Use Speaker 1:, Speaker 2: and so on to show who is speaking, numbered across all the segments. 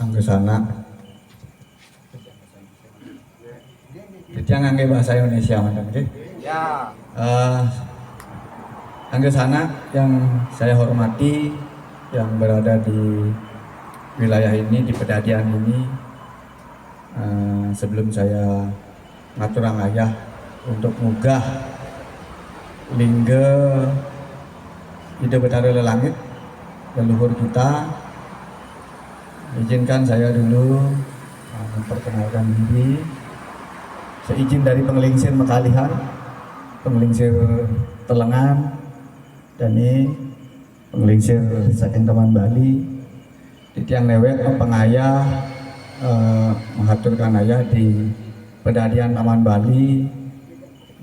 Speaker 1: Anggesana Jangan ngangge bahasa Indonesia mantan nggih.
Speaker 2: Ya.
Speaker 1: Anggesana yang saya hormati, yang berada di wilayah ini, di Pedadian ini, sebelum saya ngaturang ayah untuk munggah lingga Ida Betara Lelangit leluhur kita, izinkan saya dulu memperkenalkan diri. Seizin dari Penglingsir Mekalihan, Penglingsir Telengan, dan ini Penglingsir saking Taman Bali. Di tiang newek pengayah mengaturkan ayah di Pedadian Taman Bali,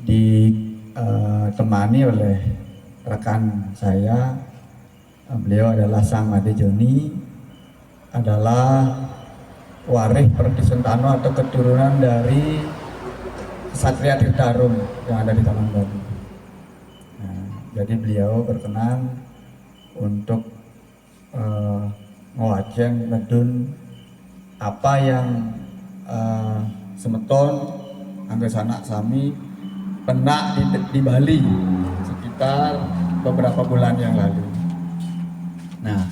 Speaker 1: ditemani oleh rekan saya. Beliau adalah Sang Made Joni, adalah waris Perdisentano atau keturunan dari Satria Tirtarum yang ada di Taman Bali. Jadi beliau berkenan untuk ngewajeng medun apa yang semeton Anggesana Sami pernah di Bali sekitar beberapa bulan yang lalu. Nah,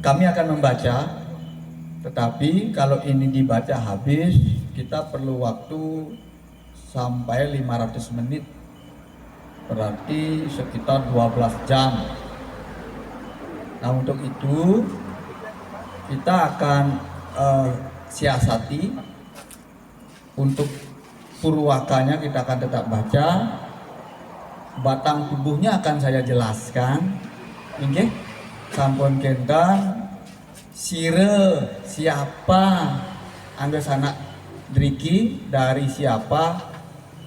Speaker 1: kami akan membaca, tetapi kalau ini dibaca habis, kita perlu waktu sampai 500 menit, berarti sekitar 12 jam. Nah, untuk itu kita akan siasati. Untuk purwakanya kita akan tetap baca, batang tubuhnya akan saya jelaskan. Oke, sampun kentang sire siapa Anggesana Driki, dari siapa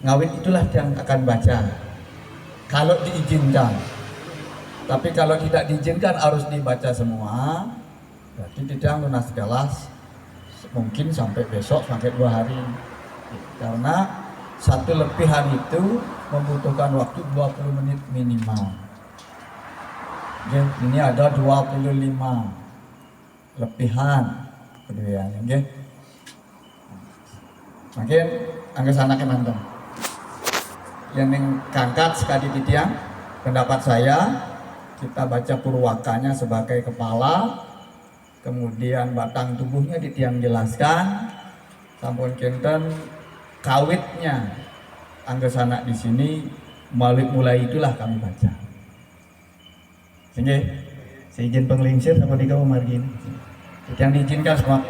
Speaker 1: ngawit, itulah yang akan baca kalau diizinkan. Tapi kalau tidak diizinkan harus dibaca semua, berarti tidak lunas kelas mungkin sampai besok, sampai 2 hari, karena satu lebihan itu membutuhkan waktu 20 menit minimal. Oke, ini ada 25 lebihan kemudian, oke. Makin Anggesana kemanten. Yang kangkat sekali di tiang, pendapat saya kita baca purwakanya sebagai kepala, kemudian batang tubuhnya di tiang jelaskan, sampun kenten kawitnya Anggesana di sini mulai itulah kami baca. Sehingga saya izin Penglingsir sama di kamu margin. Yang diizinkan sama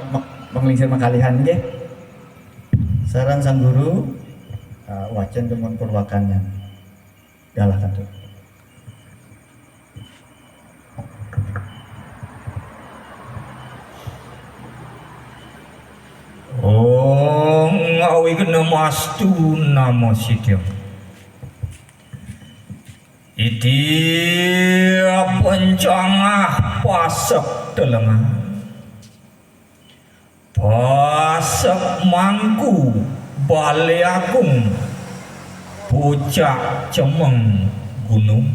Speaker 1: Penglingsir Mekalihan nggih. Sarang sang guru wacan dengan purwakannya. Galah katu.
Speaker 3: Oh, ngawi kena mastu nama sitiu. Iti pencangah pasek telengan, pasek mangku balai agung, pucak cemeng gunung.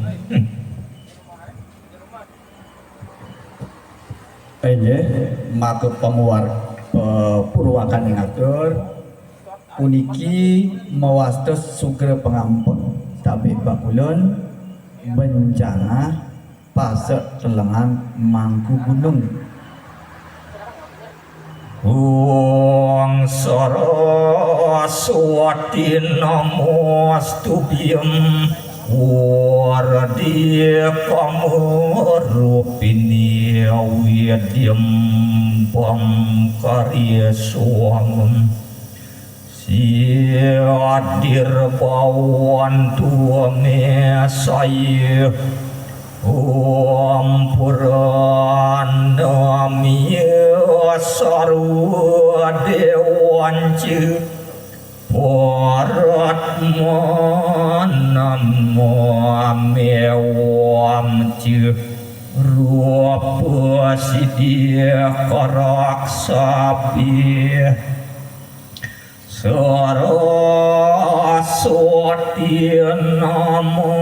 Speaker 1: Maka purwakan yang atur uniki mewastos sugre pengampun tapi bakulun bencana pasek telengan mangku gunung.
Speaker 3: Wong Saraswati namo astubhyam wardi kamurupini widyam pam karya suamam siadir bawan tua mesai om purana miya sarwa dewan ci parat manamo mewam ci rupa sidia karak sapi Saraswati namo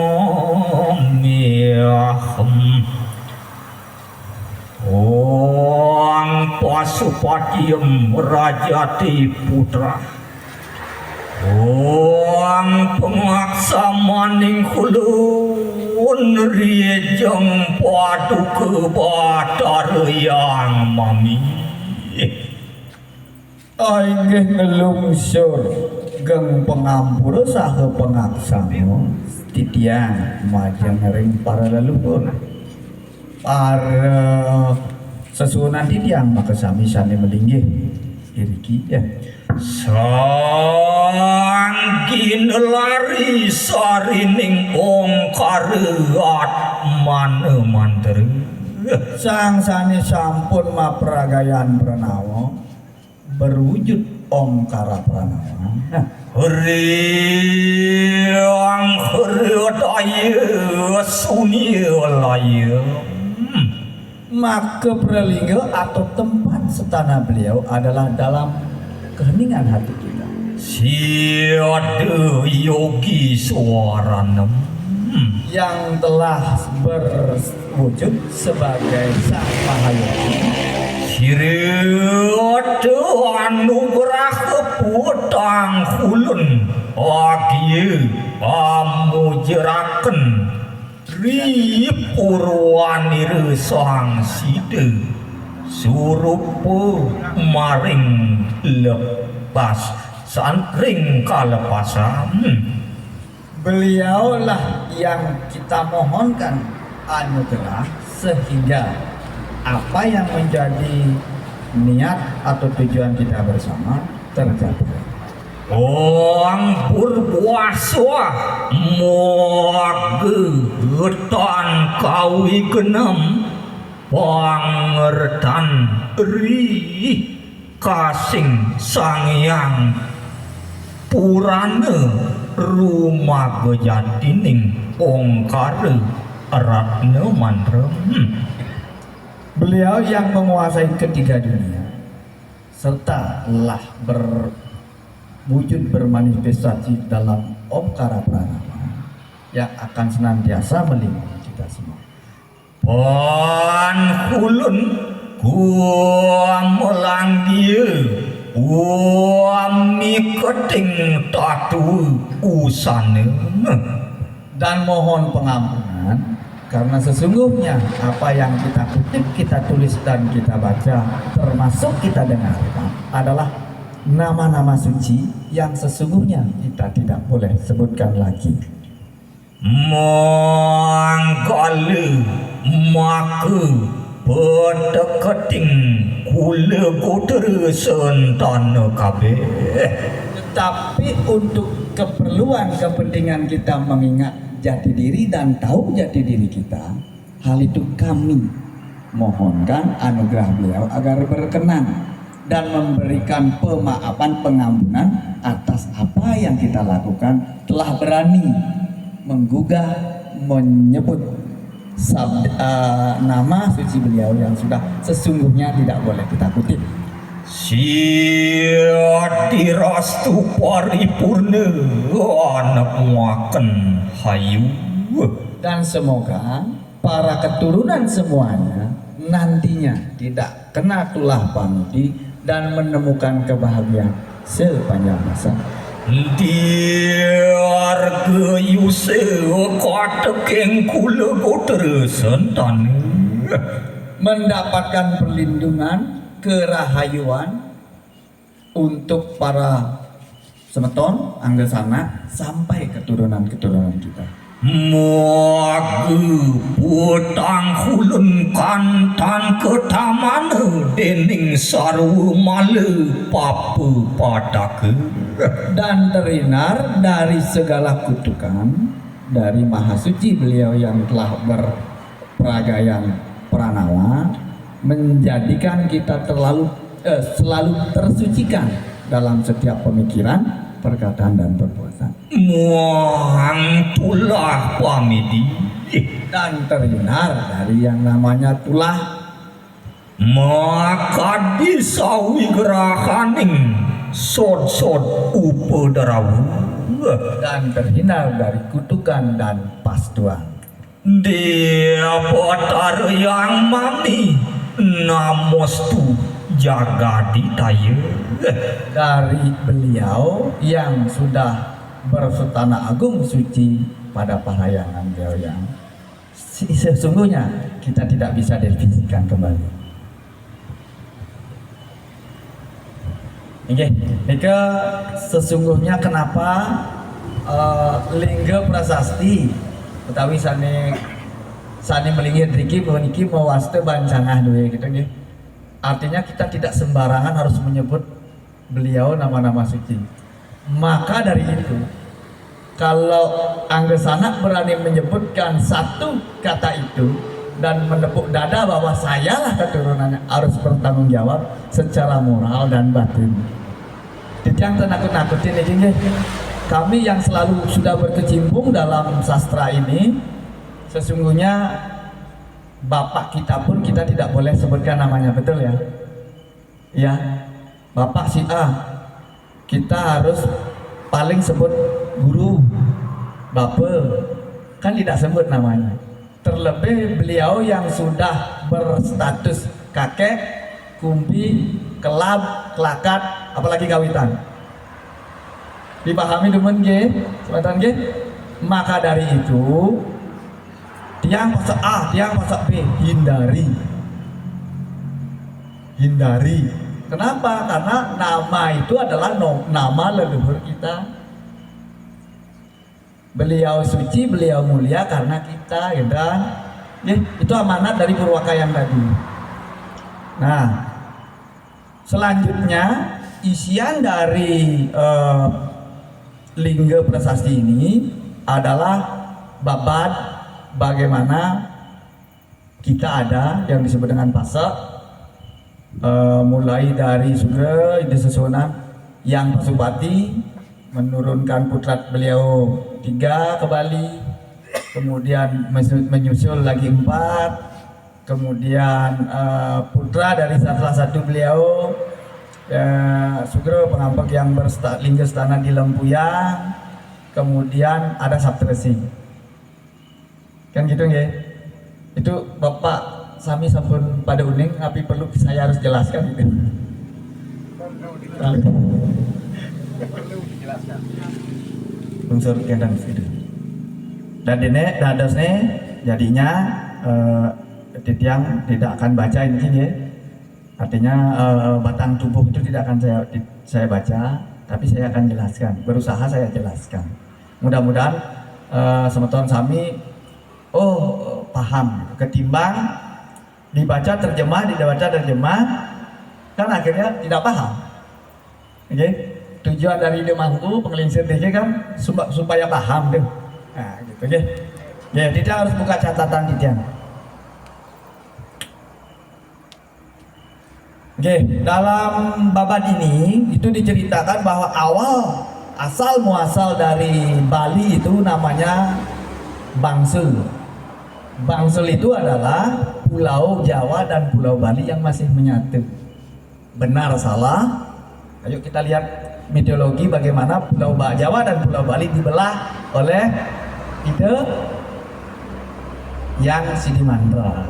Speaker 3: miyahem. Oh Pasupatiem Rajati Putra Wang pengaksa maning kulun Rijeng paduka batar yang mami
Speaker 1: Inggih ngelungsur geng pengampura saha pengaksamo titiang majeng ring para leluhur para sesunan titiang maka sami sami melinggih iriki ya
Speaker 3: Sangkin lari sarining ongkareat mane-manter
Speaker 1: sang sane sampun mapragayan pranawa berwujud Omkara Pranawa.
Speaker 3: Heriang heriodaya sunialaya
Speaker 1: Maka pralingga atau tempat setana beliau adalah dalam keheningan hati kita.
Speaker 3: Siada yogi swaranam
Speaker 1: Yang telah berwujud sebagai sang mahayogi.
Speaker 3: Siriodo anugerah keputang kulun Agie amujeraken Ripurwanir sang side Surupa maring lepas Santring kalepasan
Speaker 1: Beliaulah yang kita mohonkan anugerah sehingga apa yang menjadi niat atau tujuan kita bersama tercapai.
Speaker 3: Orang berpuasa Mogetan kawi genam Pangertan ri Kasing sangyang Purana Rumah gejatining Ongkara Ratna mantra
Speaker 1: Beliau yang menguasai ketiga dunia serta telah berwujud bermanifestasi dalam Omkara Pranawa yang akan senantiasa melindungi kita semua.
Speaker 3: Pan kulun kuamelang dia Wami keting tatu usane
Speaker 1: Dan mohon pengampunan karena sesungguhnya apa yang kita kutip, kita tulis dan kita baca termasuk kita dengarkan adalah nama-nama suci yang sesungguhnya kita tidak boleh sebutkan lagi.
Speaker 3: Mangkali maku pedeketing kula kutera sentana kabeh
Speaker 1: Tetapi untuk keperluan kepentingan kita mengingat jati diri dan tahu jati diri kita, hal itu kami mohonkan anugerah beliau agar berkenan dan memberikan pemaafan pengampunan atas apa yang kita lakukan, telah berani menggugah menyebut nama suci beliau yang sudah sesungguhnya tidak boleh kita kutip.
Speaker 3: Siati rastu paripurna anak muaken hayu
Speaker 1: Dan semoga para keturunan semuanya nantinya tidak kena tulah pamudi dan menemukan kebahagiaan sepanjang masa.
Speaker 3: Diar geyuse katekeng kula kutera sentana
Speaker 1: Mendapatkan perlindungan kerahayuan untuk para semeton anggesana sampai keturunan-keturunan kita.
Speaker 3: Moage putang kulun kantan ketamana dening sarwa male papu padake
Speaker 1: Dan terhindar dari segala kutukan dari Maha Suci beliau yang telah berperagaian pranawa, menjadikan kita selalu tersucikan dalam setiap pemikiran, perkataan dan perbuatan.
Speaker 3: Muang tulah pamidi
Speaker 1: Dan terhindar dari yang namanya tulah,
Speaker 3: maka disawi gerahaning sod-sod upedarawu
Speaker 1: dan terhindar dari kutukan dan pastuan.
Speaker 3: Dia batar yang mami namostu Jagaditaya.
Speaker 1: dari beliau yang sudah bersutana agung suci pada pahayangan beliau yang sesungguhnya kita tidak bisa definisikan kembali. Oke, Nika sesungguhnya kenapa lingga prasasti utawi sani melingir driki bahwa niki mewaste bancangah duwe gitu nggih. Artinya kita tidak sembarangan harus menyebut beliau nama-nama suci. Maka dari itu, kalau Anggesana berani menyebutkan satu kata itu dan menepuk dada bahwa sayalah keturunannya, harus bertanggung jawab secara moral dan batin. Yang tenakut-nakutin ini, kami yang selalu sudah berkecimpung dalam sastra ini, sesungguhnya bapak kita pun kita tidak boleh sebutkan namanya, betul ya? Ya, bapak si A, kita harus paling sebut guru, bapak, kan tidak sebut namanya. Terlebih beliau yang sudah berstatus kakek, kumpi, kelab, kelakat, apalagi kawitan. Dipahami demen nggih, sebentar nggih. Maka dari itu, tiang pasal A, tiang pasal B, hindari. Hindari. Kenapa? Karena nama itu adalah nama leluhur kita. Beliau suci, beliau mulia karena kita, gitu kan? Itu amanat dari Purwaka yang tadi. Nah, selanjutnya isian dari lingga prasasti ini adalah babad bagaimana kita ada yang disebut dengan pasak, mulai dari Sugeng Desesonan yang Pasupati menurunkan putra beliau 3 ke Bali, kemudian menyusul lagi 4, kemudian putra dari salah satu beliau Sugeng pengampak yang lingga stana di Lempuyang, kemudian ada Saptresi, kan gitu nggih. Itu Bapak sami sampun pada uning, tapi perlu saya harus jelaskan gitu. Unsur kendang itu. Dan ini dadosnya jadinya titiang tidak akan baca ini nggih. Artinya batang tubuh itu tidak akan saya baca, tapi saya akan jelaskan. Berusaha saya jelaskan. Mudah-mudahan semeton sami paham. Ketimbang dibaca terjemah, kan akhirnya tidak paham. Oke? Tujuan dari Demangku pengelinsir DG kan supaya paham deh. Nah, gitu ya. Ya, tidak harus buka catatan titian. Oke, dalam babad ini itu diceritakan bahwa asal muasal dari Bali itu namanya Bangsul. Bangsul itu adalah Pulau Jawa dan Pulau Bali yang masih menyatu. Benar salah? Ayo kita lihat mitologi bagaimana Pulau Jawa dan Pulau Bali dibelah oleh ide yang Sidimandra.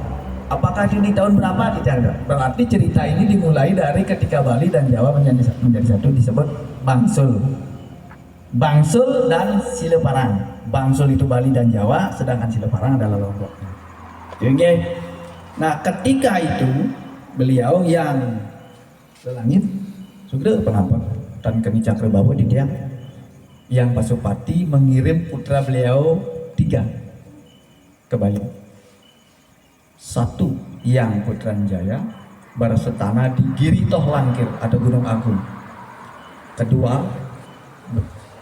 Speaker 1: Apakah ini tahun berapa tidak? Berarti cerita ini dimulai dari ketika Bali dan Jawa menjadi satu, disebut Bangsul. Bangsul dan Sileparang. Bangsul itu Bali dan Jawa, sedangkan Sileparang adalah Lombok. Oke. Nah, ketika itu beliau yang ke langit sudah penampak dan keni Cakrabawa di tiang yang Pasupati mengirim putra beliau 3 ke Bali. 1 yang Putranjaya bersetana di Giritoh Langkir atau Gunung Agung. 2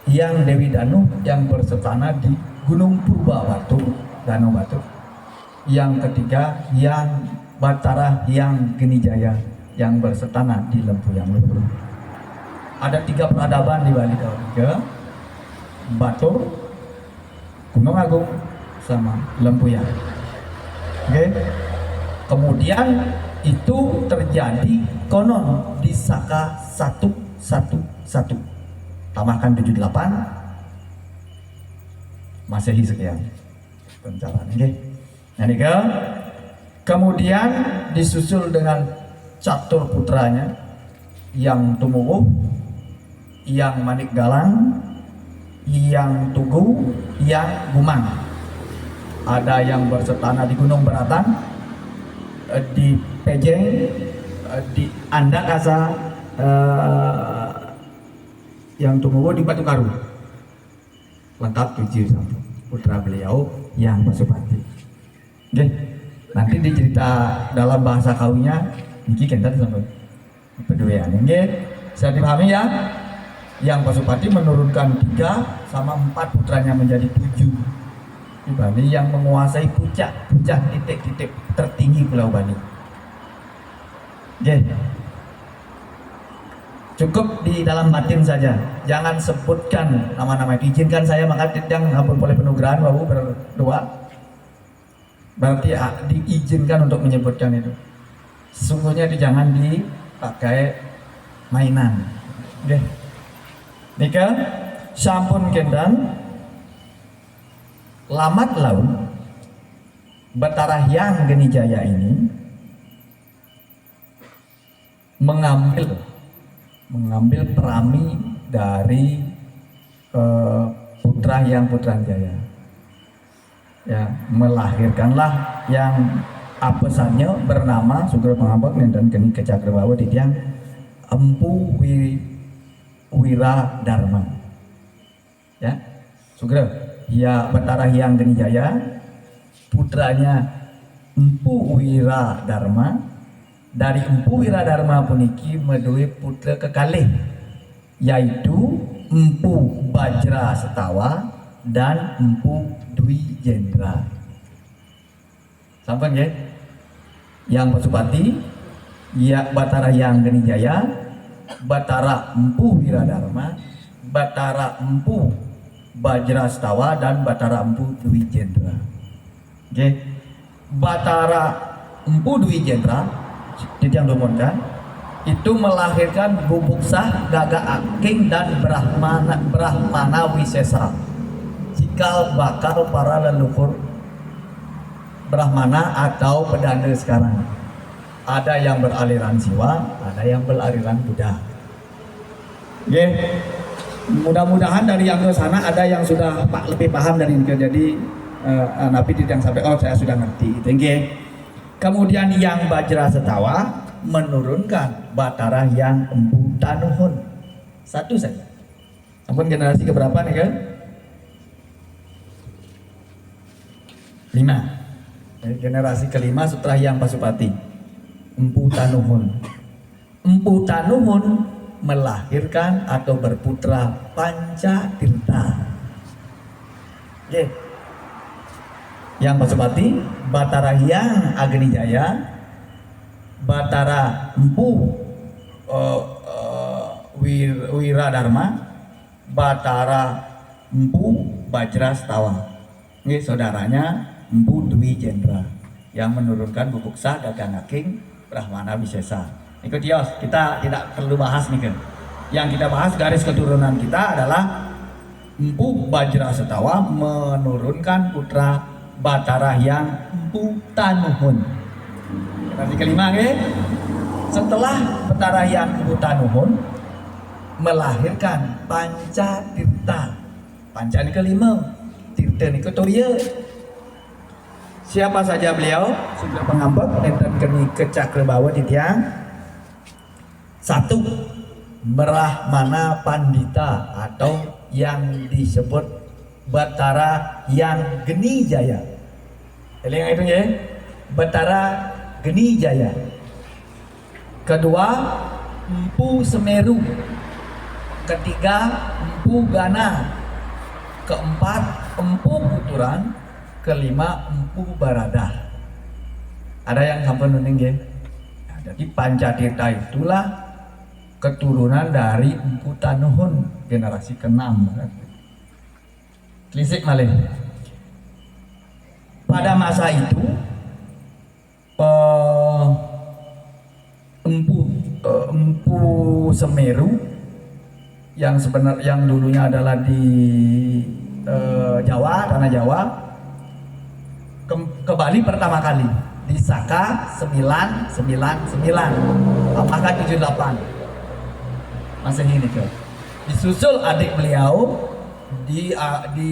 Speaker 1: yang Dewi Danu yang bersetana di Gunung Purbawatu, Danau Batu. Yang 3 yang Batara yang Genijaya yang bersetana di Lempuyang Luhur. Ada 3 peradaban di Bali tahun 3, Batur, Gunung Agung, sama Lempuyang. Oke. Kemudian itu terjadi konon di Saka 111. Tambahkan 78 Masehi sekian. Pencalonan, oke. Nah, kemudian disusul dengan catur putranya, yang Tumuwuh, yang Manik Galang, yang Tugu, yang Gumang. Ada yang bersetana di Gunung Beratan, di Pejeng, di Andakasa, yang Tumuwuh di Batu Karu. Lengkap 7 putra beliau yang Pasupati. Oke, nanti dicerita dalam bahasa kaunya, ini kita sampai pedulian. Oke, bisa dipahami ya? Yang Pasupati menurunkan 3 sama 4 putranya menjadi 7 di Bali, yang menguasai puncak titik-titik tertinggi Pulau Bali. Oke, cukup di dalam batin saja, jangan sebutkan nama-nama itu. Izinkan saya maka tidak ampun boleh penugrahan babu berdua, berarti diizinkan untuk menyebutkan itu. Sesungguhnya itu jangan dipakai mainan. Oke, nika sampun kendang Lamat Laun Batara Hyang Geni Jaya ini mengambil perami dari putra yang Putrajaya, ya, melahirkanlah yang apesannya bernama Sugro Pangabak dan Geni Kecakrabawa di tiang Empu Wira Dharma, ya. Sugro ya Batara Hyang Geni Jaya, putranya Empu Wira Dharma. Dari Empu Wira Dharma puniki medue putra kekalih, yaitu Empu Bajra Setawa dan Empu Dwi Jendra. Sampun ya? Yang Pasupati ya Batara Hyang Geni Jaya, Batara Empu Wira Dharma, Batara Empu Bajra Setawa, dan Batara Empu Dwi Jendra. Oke, Batara Empu Dwi Jendra yang domonkan itu melahirkan Bubuk-sah, Gaga Aking, dan Brahmana Wisesa, cikal bakal para leluhur Brahmana atau pedanda sekarang. Ada yang beraliran Siwa, ada yang beraliran Buddha. Oke, mudah-mudahan dari yang ke sana ada yang sudah lebih paham dari ini. Jadi Nabi tidak sampai saya sudah ngerti. Oke. Kemudian yang Bajra Setawa menurunkan Batara yang Empu Tanuhun, 1 saja. Ampun, generasi keberapa nih kan? 5. Generasi kelima setelah yang Pasupati, Empu Tanuhun. Empu Tanuhun melahirkan atau berputra Pancatirta. Oke. Yang Pasupati, Batara Hyang Agni Jaya, Batara Empu Wira Dharma, Batara Empu Bajra Setawa. Ini saudaranya Empu Dwi Jendra yang menurunkan Bubuk-sah, Gaga Aking, Brahmana Wisesa. Ikut Yos, kita tidak perlu bahas nih kan. Yang kita bahas garis keturunan kita adalah Empu Bajra Setawa menurunkan putra Batara Hyang Empu Tanuhun. Generasi kelima, okay? Setelah Batara Hyang Empu Tanuhun melahirkan Pancatirta. Panca ini kelima, Tirta ini keturia. Siapa saja beliau? Sudah Pangambak dan Geni Kecakrabawa di tiang. 1. Brahmana Pandita atau yang disebut Batara Hyang Geni Jaya. Yang itu ya, Batara Geni Jaya. Kedua, Empu Semeru. Ketiga, Empu Gana. Keempat, Empu Puturan. Kelima, Empu Barada. Ada yang sampai nuning ya. Jadi Pancatirta itulah keturunan dari Empu Tanuhun, generasi ke-6. Telisik malih. Pada masa itu Empu Semeru yang dulunya adalah di Jawa, tanah Jawa, ke Bali pertama kali. di Saka 999. Apakah 78? Masih ini ke. Disusul adik beliau di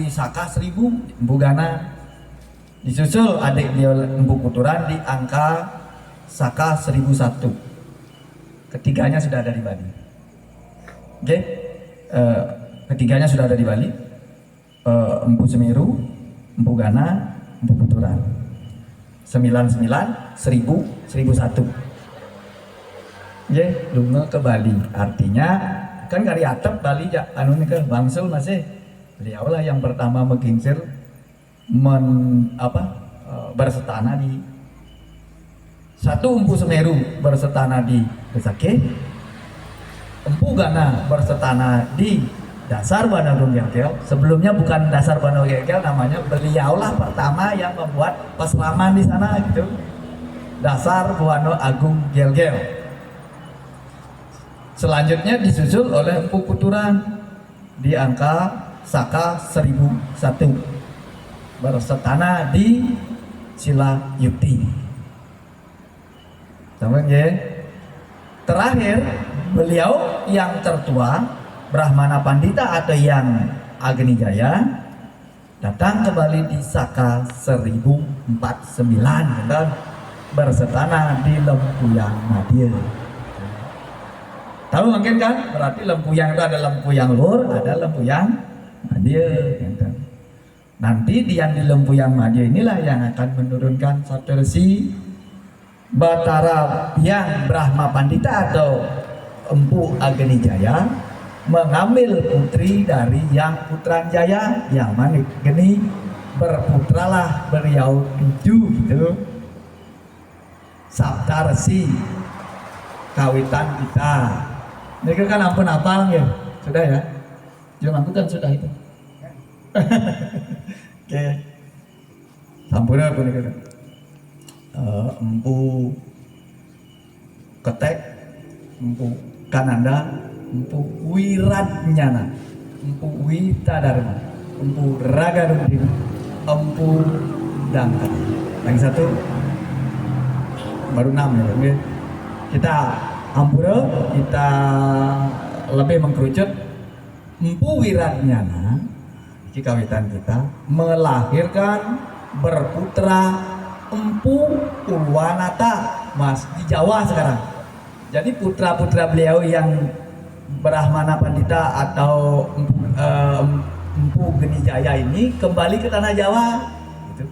Speaker 1: Saka 1000 Empu Gana. Disusul adik beliau Empu Kuturan di angka Saka 1001. Ketiganya sudah ada di Bali. Oke, ketiganya sudah ada di Bali. Empu Semeru, Empu Gana, Empu Kuturan. 99, 1000, 1001. Oke, lunga ke Bali. Artinya kan kari atap Bali ya, anu ke Bangsul masih. Beliau lah yang pertama menginsir bersetana di satu Empu Semeru bersetana di Besake, Empu Gana bersetana di Dasar Banogong Gelgel. Sebelumnya bukan Dasar Banogong Gelgel, namanya beliaulah pertama yang membuat peslaman di sana gitu. Dasar Buano Agung Gelgel. Selanjutnya disusul oleh Empu Kuturan di angka Saka 1001 bersetana di Sila Yukti. Sama ya. Terakhir beliau yang tertua Brahmana Pandita atau yang Agni Jaya datang kembali di Saka 1049 dan bersetana di Lempuyang Madya. Tahu mungkin kan? Berarti Lempuyang itu ada Lempuyang Lur, ada Lempuyang Madya. Nanti yang di Lempuyang Madya inilah yang akan menurunkan satu resi Batara yang Brahma Pandita atau Empu Agni Jaya mengambil putri dari yang Putranjaya yang Manik Geni, berputralah beliau 7 gitu. Sabda resi kawitan kita. Ini kan ampun apal ya, sudah ya. Jangan aku kan sudah itu. Oke, sampurna pun itu. Empu Ketek, Empu Kananda, Empu Wiratnyana, Empu Witadharma, Empu Ragadundin, Empu Dangkat. Yang satu baru 6 ya. Okay. Kita ampura, kita lebih mengkerucut. Empu Wiratnyana, ini kawitan kita, melahirkan berputra Empu Purwanata, Mas, di Jawa sekarang. Jadi putra-putra beliau yang Brahmana Pandita atau Empu Geni Jaya ini kembali ke tanah Jawa gitu.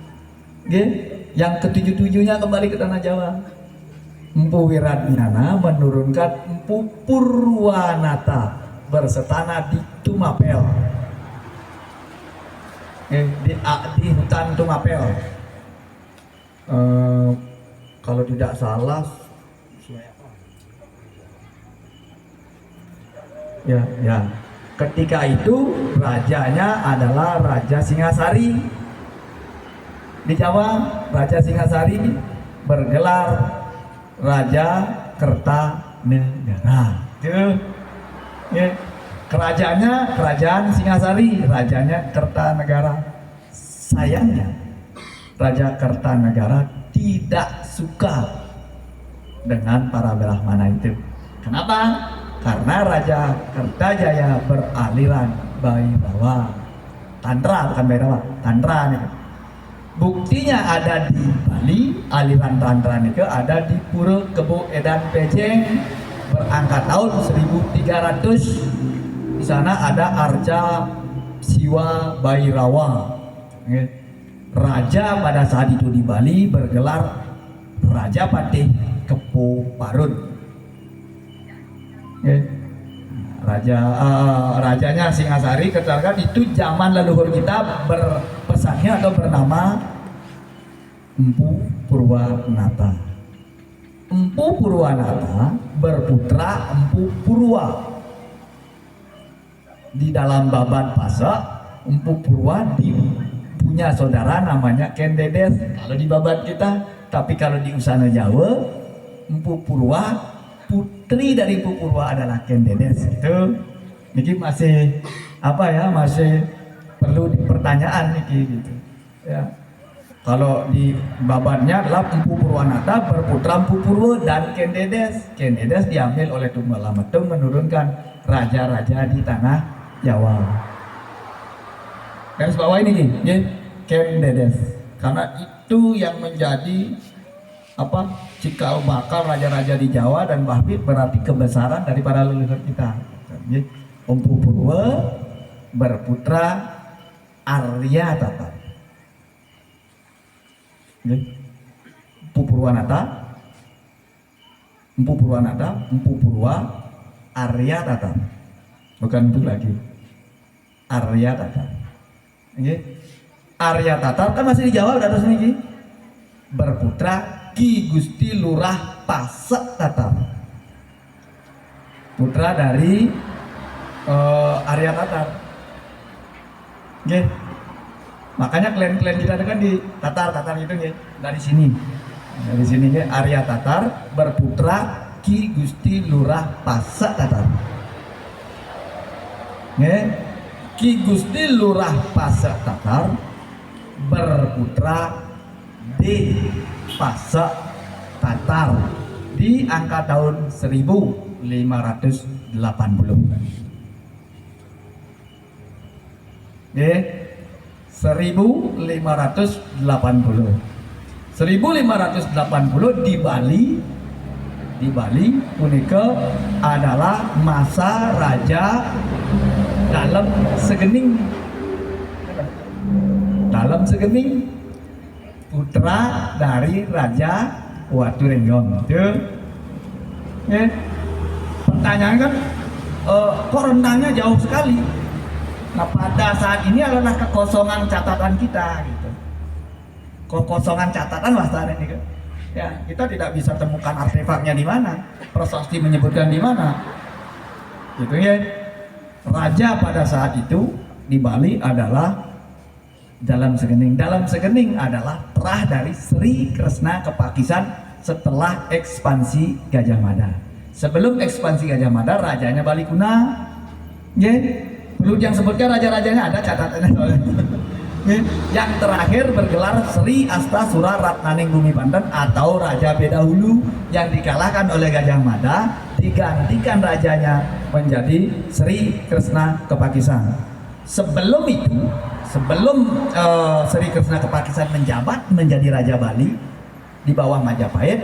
Speaker 1: Okay? Yang ke-7-7-nya kembali ke tanah Jawa. Empu Wiratnyana menurunkan Empu Purwanata bersetana di Tumapel. Di hutan Tumapel. Kalau tidak salah ya. Ketika itu rajanya adalah Raja Singasari di Jawa. Raja Singasari bergelar Raja Kertanegara. Ya. Kerajaannya Kerajaan Singasari, rajanya Kertanegara. Sayangnya Raja Kertanegara tidak suka dengan para Brahmana itu. Kenapa? Karena Raja Kertajaya beraliran Bhairava. Tantra, bukan Bhairava, Tantra nih. Buktinya ada di Bali, aliran Tantra itu ada di Pura Kebo Edan Pejeng berangkat tahun 1300. Di sana ada Arja Siwa Bhairava. Raja pada saat itu di Bali bergelar Raja Patih Kepo Parun. Rajanya Singasari keterkan itu zaman leluhur kita berpesannya atau bernama Empu Purwanata. Empu Purwanata berputra Empu Purwa. Di dalam babat Pasa, Empu Purwa punya saudara namanya Kendedes kalau di babat kita, tapi kalau di Usana Jawa Empu Purwa, putri dari Empu Purwa adalah Kendedes gitu. Ini masih masih perlu pertanyaan nih gitu ya. Kalau di babatnya adalah Empu Purwanata berputra Empu Purwo dan Ken Dedes. Ken Dedes diambil oleh Tunggal Lametung menurunkan raja-raja di tanah Jawa. Garis bawah ini ya, Ken Dedes. Karena itu yang menjadi cikal bakal raja-raja di Jawa, dan Bahbit berarti kebesaran daripada leluhur kita. Ya. Empu Purwo berputra Arya Tatar. Empu Purwanata, Empu Purwa, Arya Tatar. Bukan itu lagi. Arya Tatar. Arya Tatar kan masih di Jawa, udah terus ini. Berputra Ki Gusti Lurah Pasek Tatar. Putra dari Arya Tatar. Makanya klan-klan kita itu kan di Tatar itu ya, dari sini. Dari sini ya, Arya Tatar berputra Ki Gusti Lurah Pasek Tatar. Ki Gusti Lurah Pasek Tatar berputra D Pasek Tatar di angka tahun 1580. 1580 di Bali punika adalah masa raja Dalem Segening putra dari Raja Waturenggong. Pertanyaan kan kok rentangnya jauh sekali. Nah, pada saat ini adalah kekosongan catatan kita gitu. Kekosongan catatan wasana ini kan. Ya, kita tidak bisa temukan artefaknya di mana, prasasti menyebutkan di mana. Gitu ya. Raja pada saat itu di Bali adalah Dalem Segening. Dalem Segening adalah terah dari Sri Kresna Kepakisan setelah ekspansi Gajah Mada. Sebelum ekspansi Gajah Mada, rajanya Bali Kuna. Perlu yang sebutkan raja-rajanya, ada catatannya soalnya. Yang terakhir bergelar Sri Asta Sura Ratnaning Bumi Banten atau Raja Bedahulu, yang dikalahkan oleh Gajah Mada, digantikan rajanya menjadi Sri Kresna Kepakisan. Sebelum itu, Sri Kresna Kepakisan menjabat menjadi Raja Bali di bawah Majapahit,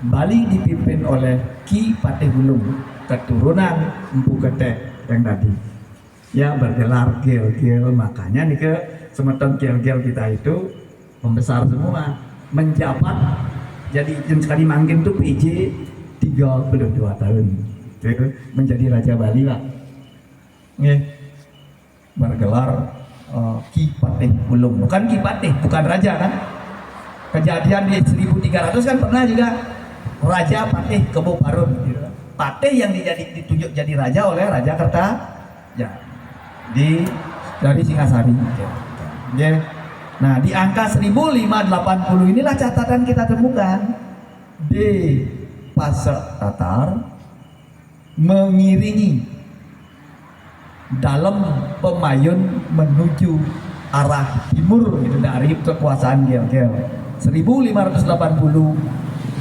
Speaker 1: Bali dipimpin oleh Ki Patih Bulung, keturunan Empu Ketek yang tadi ya, bergelar gel-gel. Makanya nih ke semeton gel-gel kita itu membesar semua, menjabat jadi izin sekali mangkin tuh PJ 32 tahun gitu, menjadi Raja Bali lah. Bergelar Ki Patih Bulung, bukan Ki Patih, bukan raja kan. Kejadian di 1300 kan pernah juga Raja Patih Kebo Parun gitu. Patih yang ditunjuk jadi raja oleh Raja Kertajaya dari Singasari. Nah, di angka 1580 inilah catatan kita temukan di Pasek Tatar mengiringi dalam pemayun menuju arah timur gitu, dari kekuasaan Gel-Gel. 1580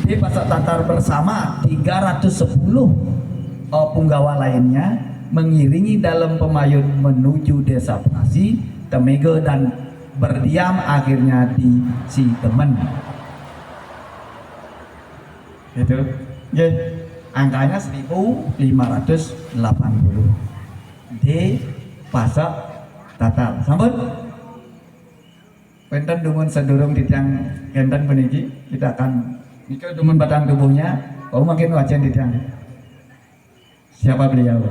Speaker 1: di Pasek Tatar bersama 310 punggawa lainnya mengiringi dalam pemayun menuju desa Prasi, Temege, dan berdiam akhirnya di Sitemen. Itu angkanya 1580 di Pasek Tatar. Sampun wonten dumun sedurung titiang enten puniki, kita akan jika dumun batang tubuhnya, makin wajan titiang. Siapa beliau?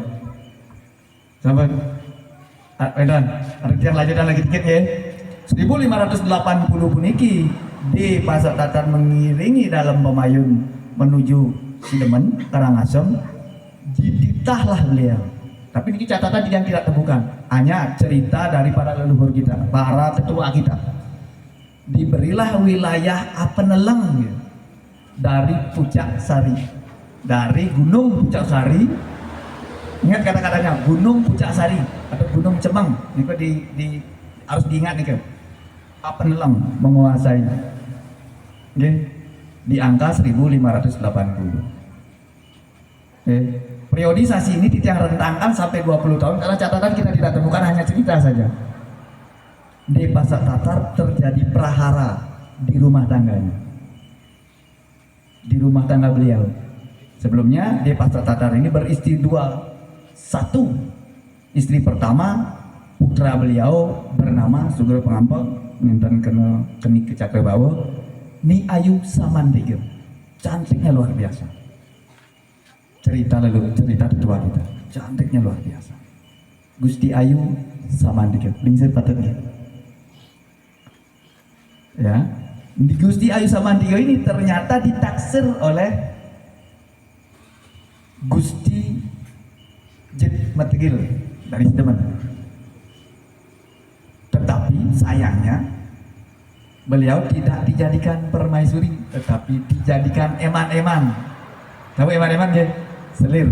Speaker 1: Sampun. Wonten ada yang lanjutan lagi dikit ya. 1580 puniki di Pasek Tatar mengiringi dalam pemayun menuju Sidemen, Karangasem, dititahlah beliau. Tapi ini catatan yang tidak temukan, hanya cerita dari para leluhur kita, para tetua kita. Diberilah wilayah Apeneleng gitu, dari Pucak Sari, dari Gunung Pucak Sari. Ingat kata-katanya, Gunung Pucak Sari atau Gunung Cemeng. Ini harus diingat nih kan. Apenelang menguasai. Oke, di angka 1580. Oke. Periodisasi ini direntangkan sampai 20 tahun karena catatan kita tidak temukan, hanya cerita saja. Di Pasak Tatar terjadi prahara di rumah tangganya, di rumah tangga beliau. Sebelumnya di Pasak Tatar ini beristri dua. Satu istri pertama, putra beliau bernama Sugro Pengampel, ninten keni Cakrabawa, Ni Ayu Samandiga. Cantiknya luar biasa. Cerita kedua kita, cantiknya luar biasa. Gusti Ayu Samandiga, lingsir patutnya. Ya, di Gusti Ayu Samandiga ini ternyata ditaksir oleh Gusti Jet Mategil dari Sedemen. Tetapi sayangnya beliau tidak dijadikan permaisuri, tetapi dijadikan eman-eman. Tahu eman-eman ya? Selir.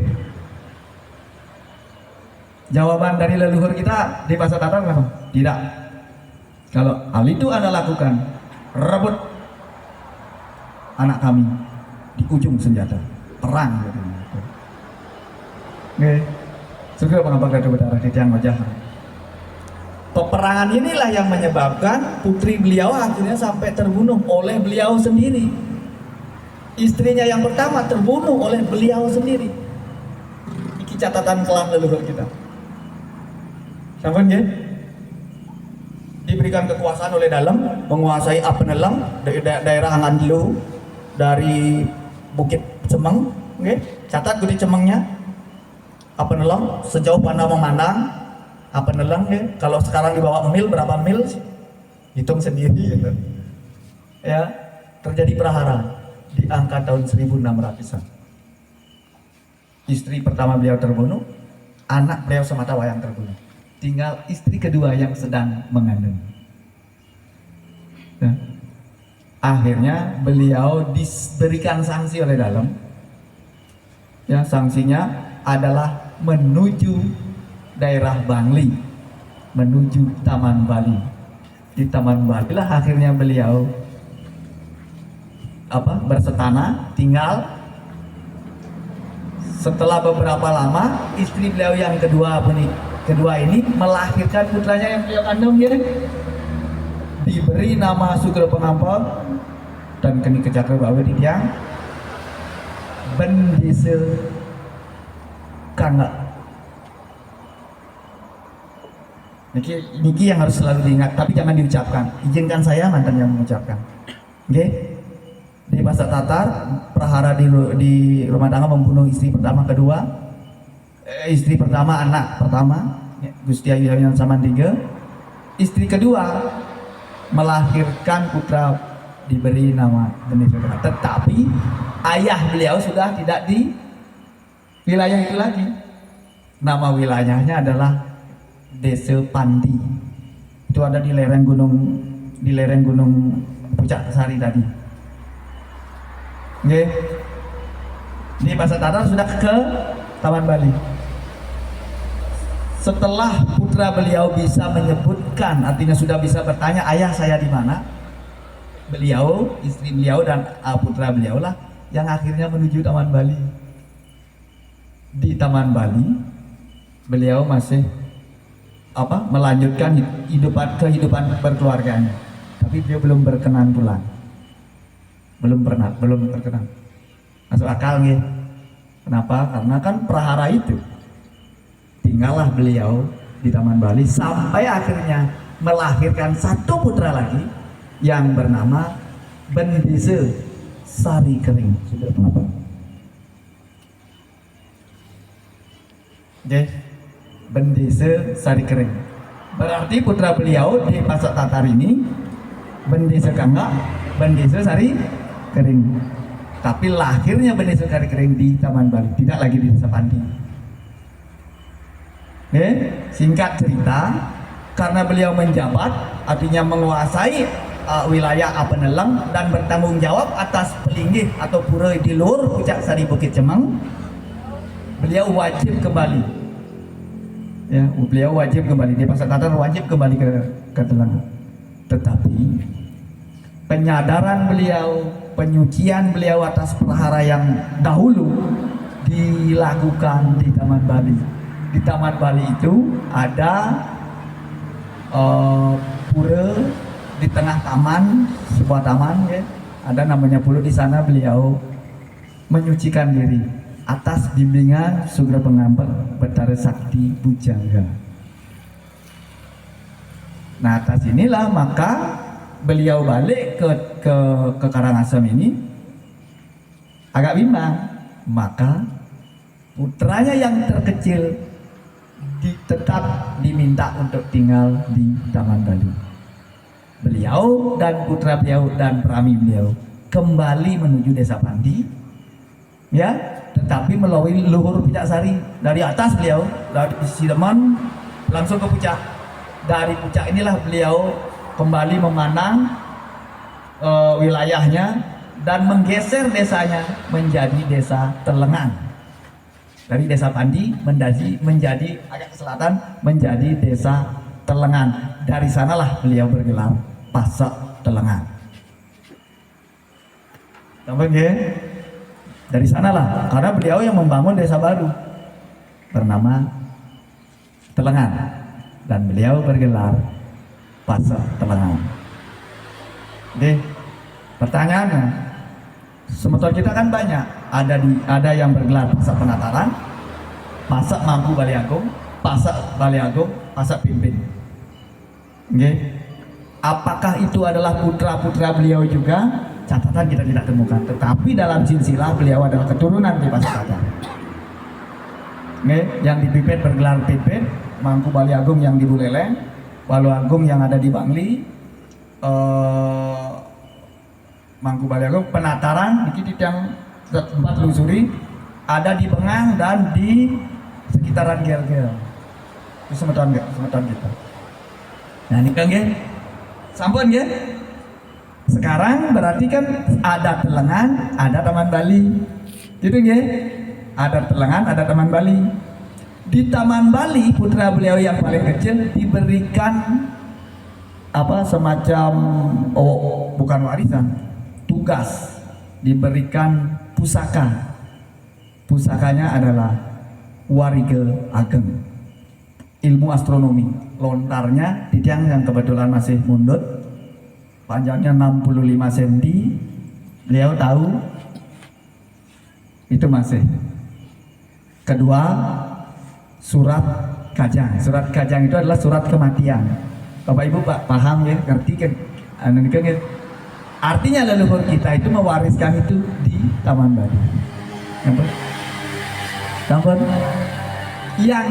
Speaker 1: Jawaban dari leluhur kita di Pasak Tatar apa? Tidak. Kalau hal itu Anda lakukan, rebut anak kami di ujung senjata, perang katanya. Oke. Segera mengapa dari berdarah di tiang wajah. Peperangan inilah yang menyebabkan putri beliau akhirnya sampai terbunuh oleh beliau sendiri. Istrinya yang pertama terbunuh oleh beliau sendiri. Ini catatan kelam leluhur kita. Sampai ya? Diberikan kekuasaan oleh dalam, menguasai Apenelang dari daerah Angandlu, dari Bukit Cemeng. Okay? Catat Bukit Cemengnya. Apenelang sejauh pandang memandang. Apenelang ya. Kalau sekarang dibawa mil, berapa mil? Hitung sendiri gitu. Ya, terjadi prahara di angka tahun 1600-an. Istri pertama beliau terbunuh, anak beliau semata wayang terbunuh. Tinggal istri kedua yang sedang mengandung. Ya. Akhirnya beliau diberikan sanksi oleh dalam. Ya, sanksinya adalah menuju daerah Bangli, menuju Taman Bali. Di Taman Bali lah akhirnya beliau bersetana, tinggal. Setelah beberapa lama istri beliau yang kedua ini melahirkan putranya yang beliau kandung ya. Diberi nama Sugro Pengampel dan keni Cakrabawa di tiang Bendise Kangga. Niki yang harus selalu diingat, tapi jangan diucapkan. Izinkan saya mantan yang mengucapkan. Oke? Di Pasak Tatar, prahara di rumah tangga membunuh istri pertama, kedua, istri pertama, anak pertama, Gusti Ayu Samandiga. Istri kedua melahirkan putra diberi nama Bendise Kangga. Tetapi ayah beliau sudah tidak di wilayah itu lagi. Nama wilayahnya adalah Desa Pandi. Itu ada di lereng gunung Puncak Sari tadi. Oke. Di Pasak Tatar sudah ke Taman Bali. Setelah putra beliau bisa menyebutkan, artinya sudah bisa bertanya ayah saya di mana, beliau, istri beliau dan putra beliau lah yang akhirnya menuju Taman Bali. Di Taman Bali beliau masih melanjutkan kehidupan berkeluarganya, tapi dia belum berkenan pulang. Belum terkenal. Masuk akal nih. Kenapa? Karena kan prahara itu. Tinggallah beliau di Taman Bali sampai akhirnya melahirkan satu putra lagi yang bernama Bendise Sari Kering. Sudah kenapa? Oke. Bendise Sari Kering. Berarti putra beliau di Pasak Tatar ini Bendise Kangga, Bendise Sari Kering. Tapi lahirnya Bendise Sari Kering di Taman Bali, tidak lagi di Desa Pandi. Singkat cerita, karena beliau menjabat, artinya menguasai wilayah Apenelang dan bertanggung jawab atas pelinggih atau pura di luar Puncak Sari Bukit Cemeng, beliau wajib kembali. Ya, beliau wajib kembali di Pasak Tatar, wajib kembali ke Telang. Tetapi penyadaran beliau, penyucian beliau atas perkara yang dahulu dilakukan di Taman Bali. Di Taman Bali itu ada pura di tengah taman, sebuah taman ya. Ada namanya pura. Di sana beliau menyucikan diri atas bimbingan Sugro Pengambat Betara Sakti Bujangga. Nah, atas inilah maka beliau balik ke Karangasem ini agak bimbang. Maka putranya yang terkecil tetap diminta untuk tinggal di Taman Bali. Beliau dan putra beliau dan prami beliau kembali menuju Desa Pandi, ya, tetapi melalui luhur Pucaksari. Dari atas beliau dari Sideman langsung ke puncak. Dari puncak inilah beliau kembali memandang wilayahnya dan menggeser desanya menjadi Desa Telengan. Dari Desa Pandi menjadi agak ke selatan menjadi Desa Telengan. Dari sanalah beliau bergelar Pasak Telengan. Tampak ya? Dari sanalah, karena beliau yang membangun desa baru bernama Telengan dan beliau bergelar Pasak Telengan. Oke, pertanyaannya, semeton kita kan banyak, ada yang bergelar Pasak Penataran, Pasak Mangku Bali Agung, Pasak Bali Agung, Pasak Pimpin. Oke, apakah itu adalah putra-putra beliau juga? Catatan kita tidak temukan, tetapi dalam silsilah beliau adalah keturunan di Pasak Kaca. Oke, yang di Pipet bergelar Pipet, Mangku Bali Agung yang di Buleleng, Walu Agung yang ada di Bangli, Mangku Bali Agung, Penataran, dikit yang tempat lusuri, ada di Bengang dan di sekitaran Gel-Gel. Itu semeton kita. Nah ini kan ya, sampun ya. Sekarang berarti kan ada Telengan, ada Taman Bali, gitu ya. Ada Telengan, ada Taman Bali. Di Taman Bali putra beliau yang paling kecil diberikan apa semacam bukan warisan, tugas, diberikan pusaka. Pusakanya adalah Warige Ageng, ilmu astronomi. Lontarnya tiang yang kebetulan masih mundut, panjangnya 65 cm. Beliau tahu itu masih. Kedua, surat Kajang. Surat Kajang itu adalah surat kematian. Bapak Ibu paham ya, ngerti kan? Artinya leluhur kita itu mewariskan itu di Taman Bali. Nampak? Yang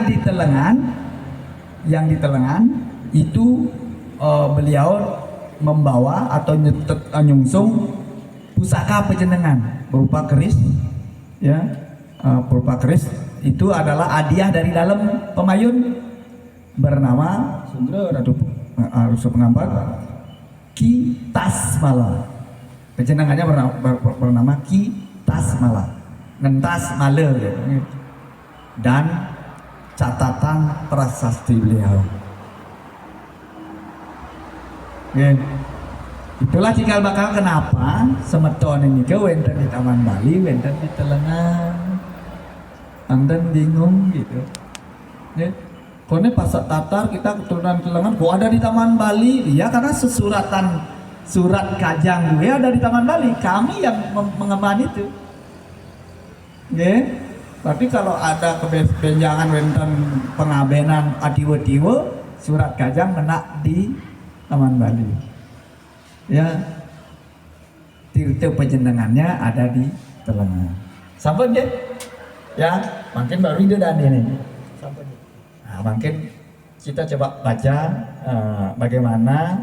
Speaker 1: di Telengan itu beliau membawa atau nyungsung pusaka pejenengan berupa keris, ya, berupa keris. Itu adalah hadiah dari dalam pemayun bernama Sugro Ratu Pengambat Ki Tasmala. Pejenengannya bernama Ki Tasmala, ngentas male ya. Dan catatan prasasti beliau. Ya. Itulah cikal bakal kenapa semeton ini ke wenten di Taman Bali, wenten di Telengan. Anda bingung gitu. Ya. Karena Pasak Tatar kita keturunan Telengan kok ada di Taman Bali? Ya karena surat Kajang gue ada di Taman Bali. Kami yang mengemban itu. Ya. Tapi kalau ada kebenjangan wenten pengabenan adiwe-diwe, surat Kajang menak di Taman Bali. Ya, tirte penjenengannya ada di Telengan. Sampun ya? Ya, makin baru ide dan ini. Sampun. Nah, makin kita coba baca bagaimana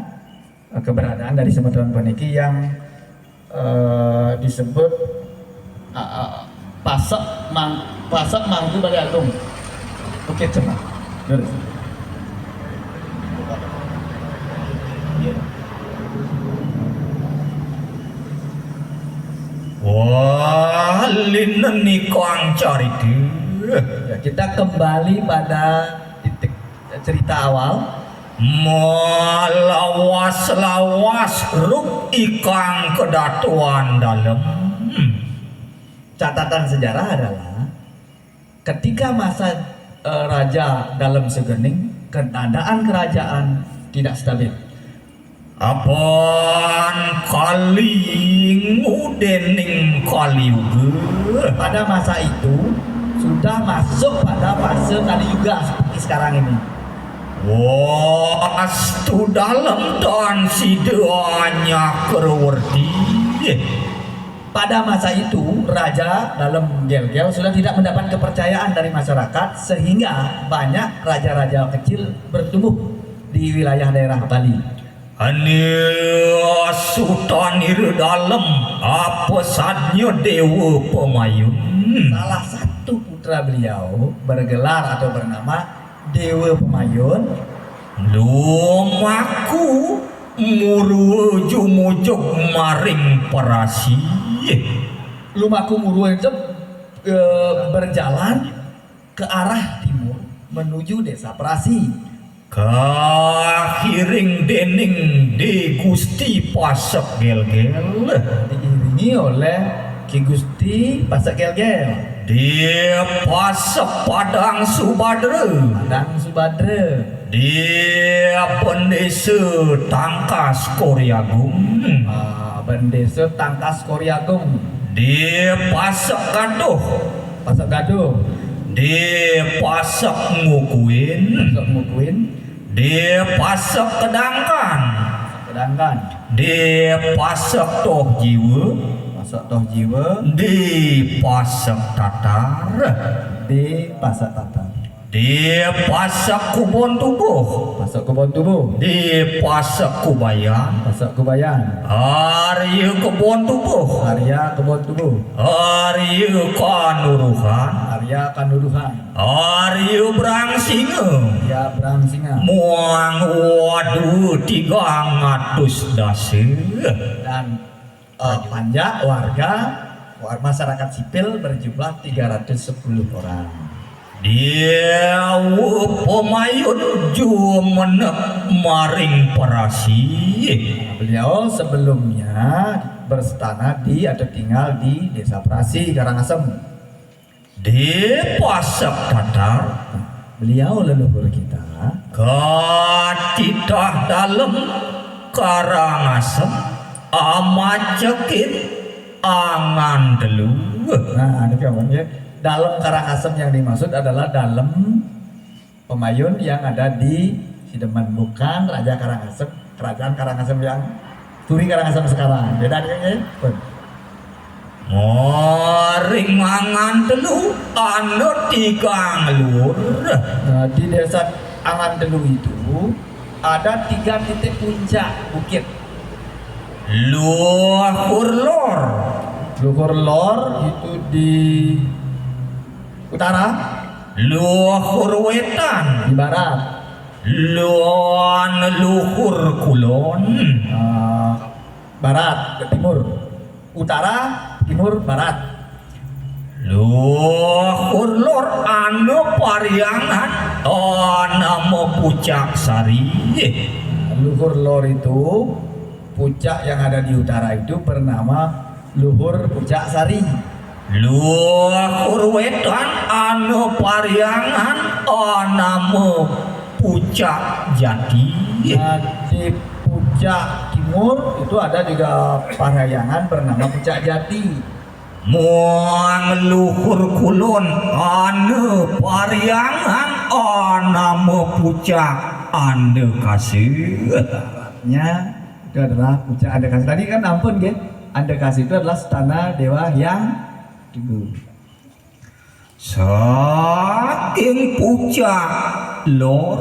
Speaker 1: keberadaan dari semeton puniki yang disebut Pasak Mangku Bali Agung. Oke, cepat.
Speaker 3: Wah, linen nih kuang cari
Speaker 1: Ya, kita kembali pada titik cerita awal
Speaker 3: Melawas-lawas ruk ikang kedatuan dalam.
Speaker 1: Catatan sejarah adalah ketika masa Raja Dalem Segening, keadaan kerajaan tidak stabil.
Speaker 3: Apaan kali ngudening kaliuga.
Speaker 1: Pada masa itu sudah masuk pada fase Kaliuga seperti sekarang ini.
Speaker 3: Wastu dalam dan sidoanya kerwerti.
Speaker 1: Pada masa itu Raja Dalem Gel-Gel sudah tidak mendapat kepercayaan dari masyarakat, sehingga banyak raja-raja kecil bertumbuh di wilayah daerah Bali.
Speaker 3: Ania Sultanir dalam apa saatnya Dewa Pemayun.
Speaker 1: Salah satu putra beliau bergelar atau bernama Dewa Pemayun.
Speaker 3: Lumaku muru jumujug maring perasi.
Speaker 1: Lumaku Murue itu berjalan ke arah timur menuju desa Perasi.
Speaker 3: Kahiring dening di Gusti Pasek Gel-Gel.
Speaker 1: Diiringi oleh Ki Gusti Pasek Gel-Gel,
Speaker 3: Di Pasek Padang Subadra.
Speaker 1: Padang Subadra,
Speaker 3: Di Pendesa Tangkas Koryagung.
Speaker 1: Bendesa Tangkas Koryagung,
Speaker 3: Di Pasek Gaduh.
Speaker 1: Pasek Gaduh,
Speaker 3: Di Pasek Ngukuin.
Speaker 1: Pasek Mukuin,
Speaker 3: Di Pasek Kedangkan.
Speaker 1: Kedangkan,
Speaker 3: Di Pasek Toh Jiwa.
Speaker 1: Pasek Toh Jiwa,
Speaker 3: Di Pasek Tatar.
Speaker 1: di Pasek Tatar,
Speaker 3: Di Pasek Kubon Tubuh.
Speaker 1: Pasek Kebon Tubuh,
Speaker 3: Di Pasek Kubayan.
Speaker 1: Pasek Kubayan,
Speaker 3: Arya Kebon Tubuh.
Speaker 1: Arya Kebon Tubuh,
Speaker 3: Arya Kanuruhan.
Speaker 1: Arya Kanuduhan,
Speaker 3: Arya Brangsinga.
Speaker 1: Arya Bramsinga,
Speaker 3: Muang waduh 300 dasi.
Speaker 1: dan panja masyarakat sipil berjumlah 310 orang.
Speaker 3: Dia Pemayun jumenep maring perasi.
Speaker 1: Beliau sebelumnya berstana di atau tinggal di Desa Perasi, Karangasem.
Speaker 3: Di Pasek Tatar.
Speaker 1: Beliau leluhur kita
Speaker 3: Katitah dalam Karangasem amat cekit angan delu.
Speaker 1: Nah, ini kawan ya. Dalam Karangasem yang dimaksud adalah dalam Pemayun yang ada di Sidemen, bukan Raja Karangasem, kerajaan Karangasem yang Turi Karangasem sekarang. Beda ya.
Speaker 3: Maring angan delu anu tigang lur.
Speaker 1: Nah, di desa Angan Delu itu ada 3 titik puncak bukit.
Speaker 3: Luhur lor.
Speaker 1: Luhur Lor itu di utara,
Speaker 3: Luhur wetan.
Speaker 1: di barat,
Speaker 3: Luhur kulon.
Speaker 1: barat ke timur, utara, timur, barat.
Speaker 3: Luhur lor anu pariangan nama Pucak Sari.
Speaker 1: Luhur Lor itu puncak yang ada di utara itu bernama Luhur Pucak Sari.
Speaker 3: Luhur wetan anu pariangan nama Pucak Jati.
Speaker 1: Nah, di puncak timur itu ada juga parahyangan bernama Pucak Jati.
Speaker 3: Muang luhur kulon anu pariangan nama Pucak Ande Kasih.
Speaker 1: Nya itu adalah puncak Ande Kasih. Tadi kan ampun ya, Ande Kasih itu adalah stana dewa yang teguh.
Speaker 3: Saking Pucak Lor.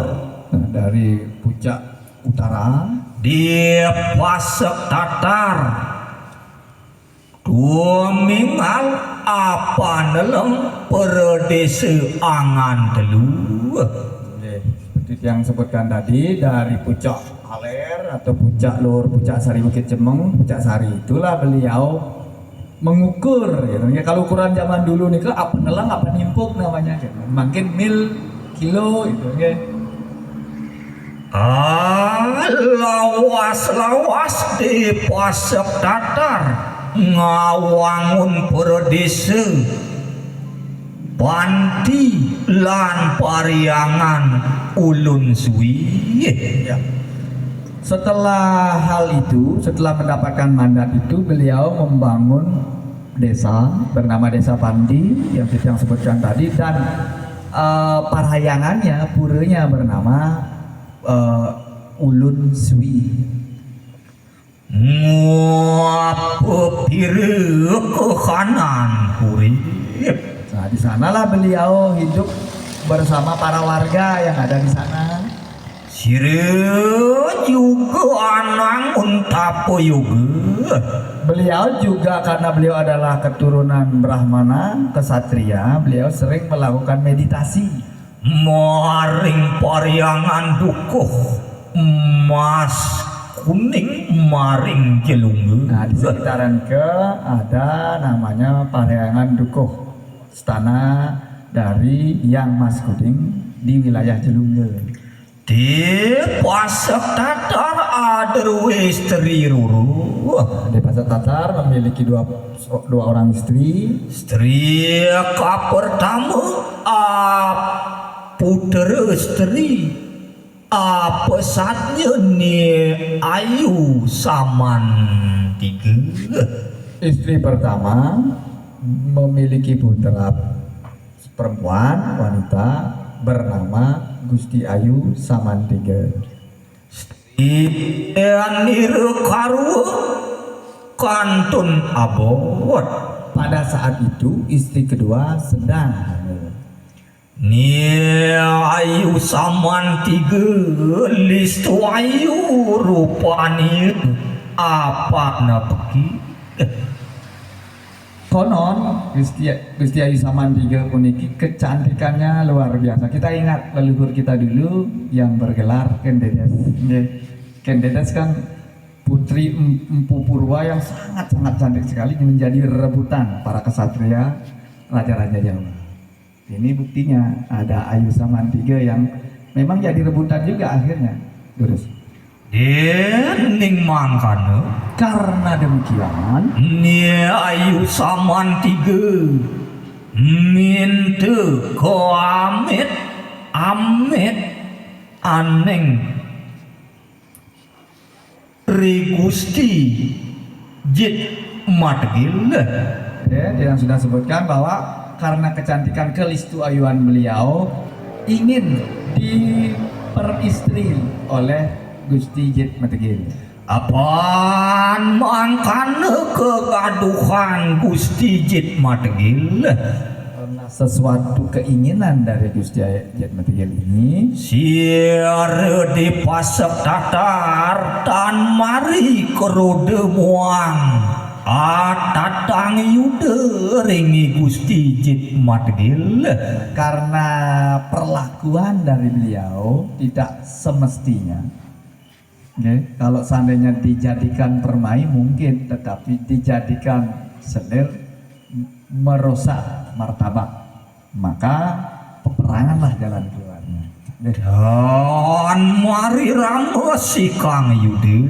Speaker 1: Nah, dari puncak utara
Speaker 3: Di Pasek Tatar Tumingal apa neleng perdesa angan telu.
Speaker 1: seperti yang sebutkan tadi, dari puncak Aler atau puncak Lur, puncak Sari Bukit Cemeng, puncak Sari itulah beliau mengukur gitu. Ya, kalau ukuran zaman dulu nih ke apa nelang apa nimpuk namanya gitu. Makin mil kilo itu ya.
Speaker 3: Lawas-lawas di pasok datar ngawangun perdesa panti lan pariangan ulun suwi.
Speaker 1: Ya. Setelah hal itu, setelah mendapatkan mandat itu, beliau membangun desa bernama Desa Pandi yang kita sebutkan tadi, dan parahyangannya, puranya bernama Ulun Swi.
Speaker 3: Ngapepire ke kanan puri.
Speaker 1: Nah, di sanalah beliau hidup bersama para warga yang ada di sana.
Speaker 3: Sire juga anang untapo juga.
Speaker 1: Beliau juga karena beliau adalah keturunan Brahmana, kesatria, beliau sering melakukan meditasi.
Speaker 3: Maring pariangan dukuh emas kuning maring jelunggu.
Speaker 1: Nah, di sekitaran ke ada namanya Parahyangan Dukuh, istana dari Yang Mas Kuning di wilayah Jelungge.
Speaker 3: Di pasok datar ada istri ruru.
Speaker 1: Di Pasar Tatar memiliki dua orang istri.
Speaker 3: Istri ka pertama putera istri pesatnya ni Ayu Saman 3.
Speaker 1: Istri pertama memiliki putra perempuan wanita bernama Gusti Ayu Saman 3.
Speaker 3: Niru karwa kantun abot.
Speaker 1: Pada saat itu istri kedua sedang hamil.
Speaker 3: Ni Ayu Saman 3 listu Ayu rupani apa na pergi.
Speaker 1: Konon Gusti Ayu Saman 3 puniki kecantikannya luar biasa. Kita ingat leluhur kita dulu yang bergelar Kendedes. Kendedes kan putri Empu Purwa yang sangat-sangat cantik sekali, menjadi rebutan para kesatria raja-raja Jawa. Ini buktinya ada Ayu Saman 3 yang memang jadi rebutan juga akhirnya. Terus
Speaker 3: Ning mangkana
Speaker 1: karena demikian
Speaker 3: ni Ayu Saman 3 minta ke amit aneng Ri Gusti Jit Matgil.
Speaker 1: yang sudah sebutkan bahwa karena kecantikan kelistu ayuan beliau ingin diperistri oleh Gusti Jit Matgil.
Speaker 3: Apaan mangkana kegaduhan Gusti Jit Matgil?
Speaker 1: Karena sesuatu keinginan dari Gusti Jit Matgil ini,
Speaker 3: siar di pasok datar dan mari kerode muang tatang yuda ringi Gusti Jit Matgil.
Speaker 1: karena perlakuan dari beliau tidak semestinya. Kalau seandainya dijadikan permai mungkin, tetapi dijadikan senil merusak martabat, maka peperanganlah jalan keluarnya.
Speaker 3: Dan mari rama si Kang Yuda.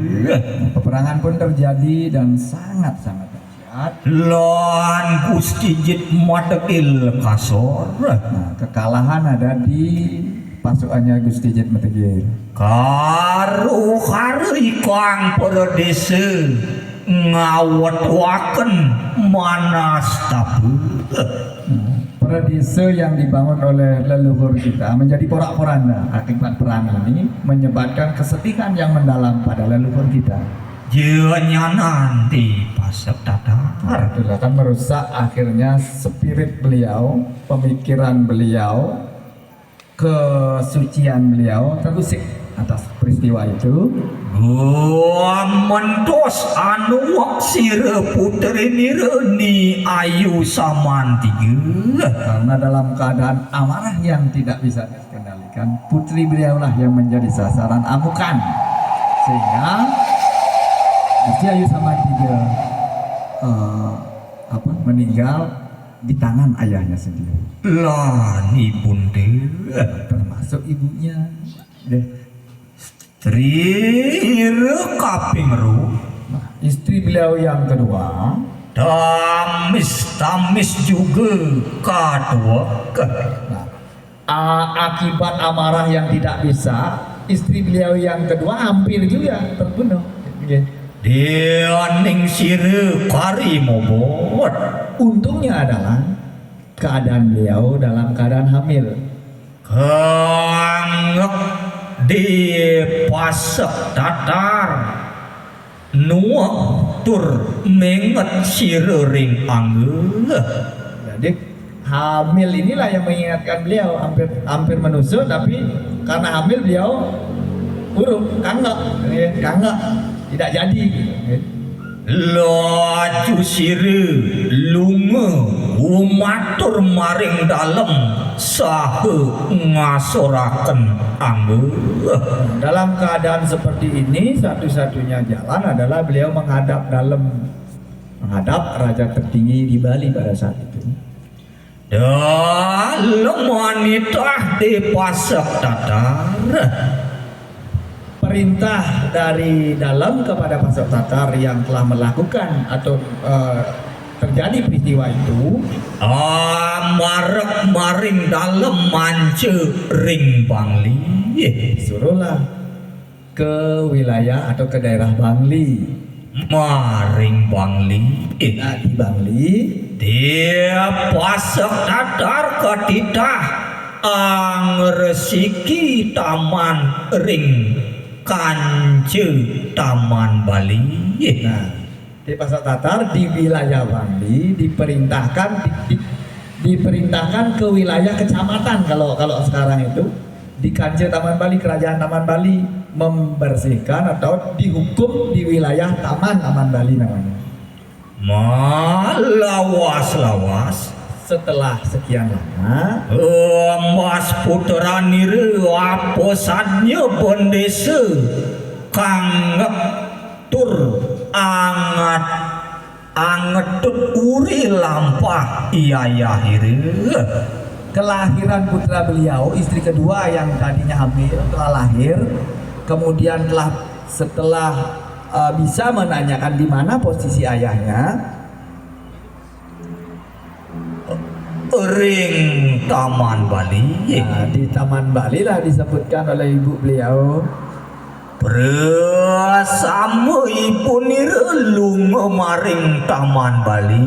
Speaker 1: Peperangan pun terjadi dan sangat-sangat dahsyat.
Speaker 3: Lan Gusti Jit Matgil kasor.
Speaker 1: Nah, kekalahan ada di pasukannya Gusti Jit Matgil.
Speaker 3: Karu hari Kang perdesa ngawetwaken manas tabu.
Speaker 1: Perdesa yang dibangun oleh leluhur kita menjadi porak-poranda. Akibat perang ini menyebabkan kesedihan yang mendalam pada leluhur kita.
Speaker 3: Jenya nanti pasok datar.
Speaker 1: Itu akan merusak akhirnya spirit beliau, pemikiran beliau, kesucian beliau terusik atas peristiwa itu.
Speaker 3: Gua mentos anu sire putri ni Ayu Saman 3.
Speaker 1: Karena dalam keadaan amarah yang tidak bisa dikendalikan, putri beliaulah yang menjadi sasaran amukan, sehingga Gusti Ayu Saman 3 meninggal di tangan ayahnya sendiri.
Speaker 3: Lah ibunde
Speaker 1: Termasuk ibunya.
Speaker 3: Istri kapingru
Speaker 1: Nah, istri beliau yang kedua,
Speaker 3: tamis juga kedua.
Speaker 1: nah, akibat amarah yang tidak bisa, istri beliau yang kedua hampir juga terbunuh.
Speaker 3: Dia ning sire kari mobot.
Speaker 1: Untungnya adalah keadaan beliau dalam keadaan hamil.
Speaker 3: Kangek di pasek tatar nuak tur menget sire ring angge.
Speaker 1: Jadi hamil inilah yang mengingatkan beliau hampir menusuk, tapi karena hamil beliau urung kangek tidak jadi.
Speaker 3: Laju sire lunge umatur maring dalem sahe ngasoraken angge.
Speaker 1: Dalam keadaan seperti ini, satu-satunya jalan adalah beliau menghadap raja tertinggi di Bali pada saat itu.
Speaker 3: Dalam wanita di pasek tatar,
Speaker 1: Perintah dari dalam kepada Pasok Tatar yang telah melakukan atau terjadi peristiwa itu,
Speaker 3: marek maring dalem mance ring Bangli.
Speaker 1: suruhlah ke wilayah atau ke daerah Bangli.
Speaker 3: Maring Bangli.
Speaker 1: Nah, di Bangli
Speaker 3: Dia pasek tatar ketitah angresiki taman ring kance taman Bali.
Speaker 1: Nah, di Pasok Tatar di wilayah Bangli diperintahkan ke wilayah kecamatan, kalau sekarang itu di Kance Taman Bali, kerajaan Taman Bali, membersihkan atau dihukum di wilayah Taman Bali namanya.
Speaker 3: Malawas-lawas
Speaker 1: Setelah sekian lama,
Speaker 3: Mas putra niru aposadnya bondese kangep tur angetut uri lampah iayahire.
Speaker 1: kelahiran putra beliau, istri kedua yang tadinya hamil telah lahir, kemudian setelah bisa menanyakan di mana posisi ayahnya,
Speaker 3: Ring Taman Bali.
Speaker 1: nah, di Taman Bali lah disebutkan oleh ibu beliau.
Speaker 3: Bersama ibu nirelung maring Taman Bali.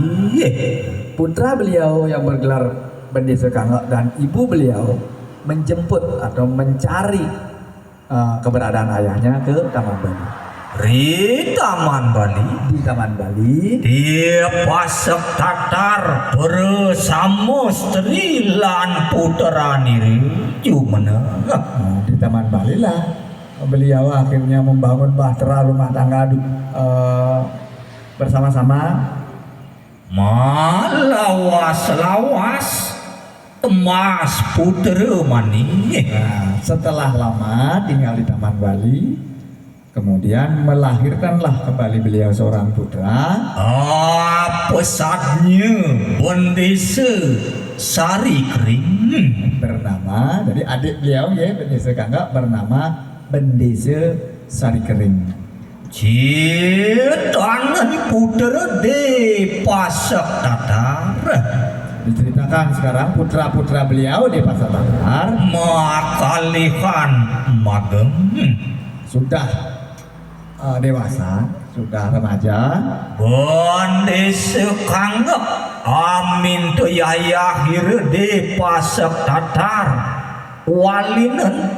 Speaker 1: Putra beliau yang bergelar Bendesa Kangek dan ibu beliau menjemput atau mencari keberadaan ayahnya ke Taman Bali.
Speaker 3: Di Taman Bali.
Speaker 1: Di Taman Bali,
Speaker 3: Di pasek tatar bersama istri lan putra niri jumena.
Speaker 1: nah, di Taman Bali lah beliau akhirnya membangun bahtera rumah tangga bersama-sama.
Speaker 3: Malawas-lawas emas putra mani.
Speaker 1: Nah, setelah lama tinggal di Taman Bali, kemudian melahirkanlah kembali beliau seorang putra.
Speaker 3: Pesatnya Bendesa Sari Kering.
Speaker 1: Bernama, jadi adik beliau ya Bendesa Kangek bernama Bendesa Sari Kering.
Speaker 3: Citangan putra di pasek tatar.
Speaker 1: Diceritakan sekarang putra-putra beliau di Pasok Tatar
Speaker 3: Makalihan magem.
Speaker 1: sudah dewasa, sudah remaja.
Speaker 3: Bendesa Kangek amin tu yayahir di pasek tatar. Walinen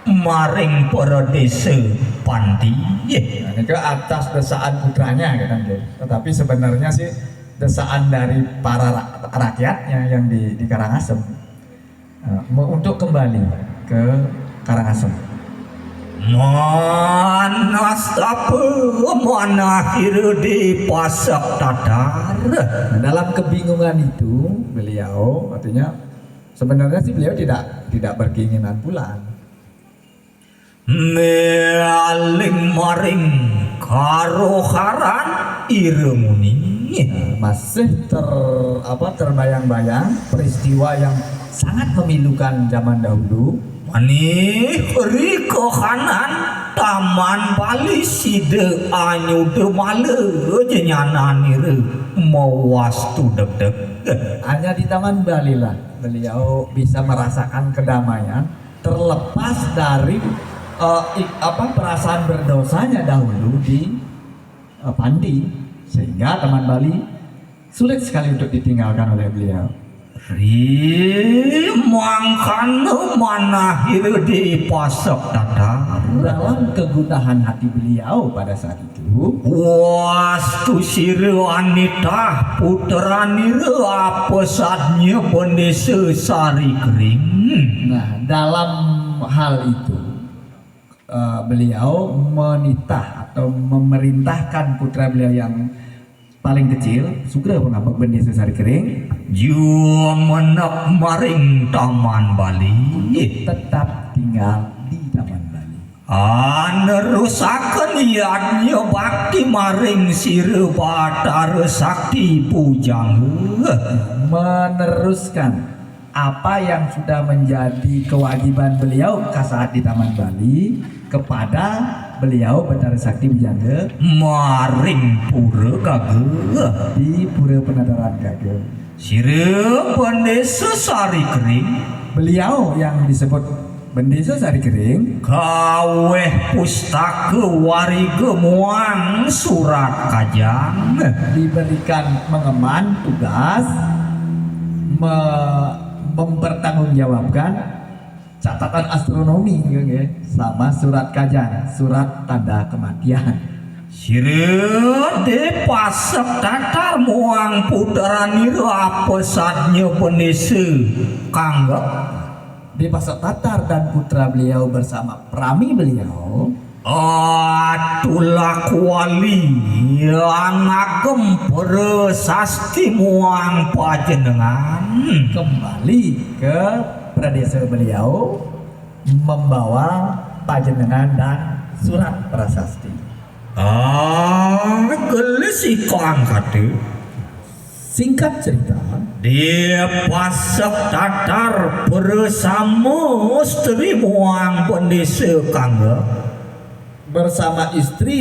Speaker 3: maring para desa Pandi.
Speaker 1: Nah, ini ke atas desaan putranya kan, tetapi sebenarnya sih desaan dari para rakyatnya yang di Karangasem untuk kembali ke Karangasem.
Speaker 3: Mana hiru di pasek tatar.
Speaker 1: Nah, dalam kebingungan itu beliau, artinya sebenarnya sih beliau tidak berkeinginan pulang.
Speaker 3: Mealing maring karoharan iremuni.
Speaker 1: Masih terbayang-bayang peristiwa yang sangat memilukan zaman dahulu.
Speaker 3: Mani ri kahanan Taman Bali side anyu de male jenyanani re mawas tu deg-deg.
Speaker 1: Hanya di Taman Bali lah beliau bisa merasakan kedamaian terlepas dari perasaan berdosanya dahulu di Pandi, sehingga Taman Bali sulit sekali untuk ditinggalkan oleh beliau.
Speaker 3: Mangkan manahir di pasok datar
Speaker 1: Dalam kegundahan hati beliau pada saat itu,
Speaker 3: wastu sire wanita puterani re apa saatnya bendese sari kering.
Speaker 1: nah dalam hal itu beliau menitah atau memerintahkan putra beliau yang paling kecil, Sugro pengapak bendesa sari kering,
Speaker 3: Jua menek maring Taman Bali
Speaker 1: tetap tinggal di Taman Bali.
Speaker 3: Nerusaken yadnya bakti maring sire Bathara Sakti Pujang.
Speaker 1: Meneruskan apa yang sudah menjadi kewajiban beliau saat di Taman Bali kepada beliau Bathara Sakti Pujangga
Speaker 3: Maring pura gagah
Speaker 1: di Pura Penadaran Gagel.
Speaker 3: sire bendesa sari kering
Speaker 1: Beliau yang disebut Bendesa Sari Kering
Speaker 3: kaweh pustaka wariga muang surat kajang
Speaker 1: diberikan mengemban tugas mempertanggungjawabkan catatan astronomi ya, sama surat kajang, surat tanda kematian.
Speaker 3: sire de pasek datar muang puterani apa saatnya bendesa kanggap
Speaker 1: Di Pasok Tatar dan putra beliau bersama prami beliau
Speaker 3: Atulah kuali yang agem prasasti muang pajenengan
Speaker 1: kembali ke pradesa beliau membawa pajenengan dan surat prasasti.
Speaker 3: gelis ikang kate
Speaker 1: Singkat cerita,
Speaker 3: dia pasek datar bersama istri muang bendesa kanggap
Speaker 1: bersama istri